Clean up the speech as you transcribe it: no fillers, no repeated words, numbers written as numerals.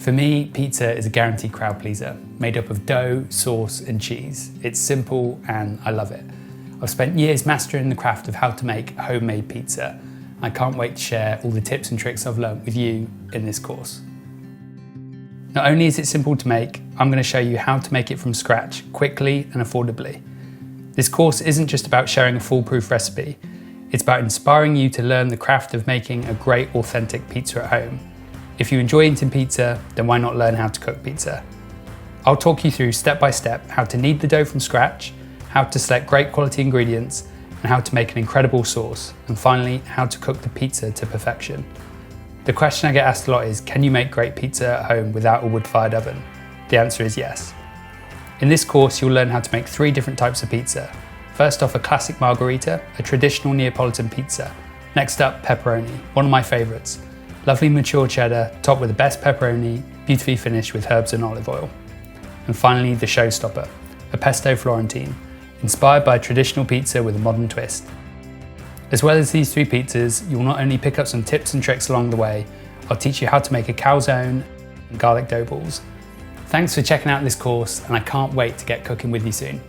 For me, pizza is a guaranteed crowd pleaser, made up of dough, sauce and cheese. It's simple and I love it. I've spent years mastering the craft of how to make homemade pizza. I can't wait to share all the tips and tricks I've learned with you in this course. Not only is it simple to make, I'm going to show you how to make it from scratch quickly and affordably. This course isn't just about sharing a foolproof recipe, it's about inspiring you to learn the craft of making a great authentic pizza at home. If you enjoy eating pizza, then why not learn how to cook pizza? I'll talk you through step by step how to knead the dough from scratch, how to select great quality ingredients, and how to make an incredible sauce, and finally, how to cook the pizza to perfection. The question I get asked a lot is, can you make great pizza at home without a wood-fired oven? The answer is yes. In this course, you'll learn how to make 3 different types of pizza. First off, a classic margherita, a traditional Neapolitan pizza. Next up, pepperoni, one of my favorites. Lovely mature cheddar, topped with the best pepperoni, beautifully finished with herbs and olive oil. And finally, the showstopper, a pesto Florentine, inspired by traditional pizza with a modern twist. As well as these 3 pizzas, you'll not only pick up some tips and tricks along the way, I'll teach you how to make a calzone and garlic dough balls. Thanks for checking out this course, and I can't wait to get cooking with you soon.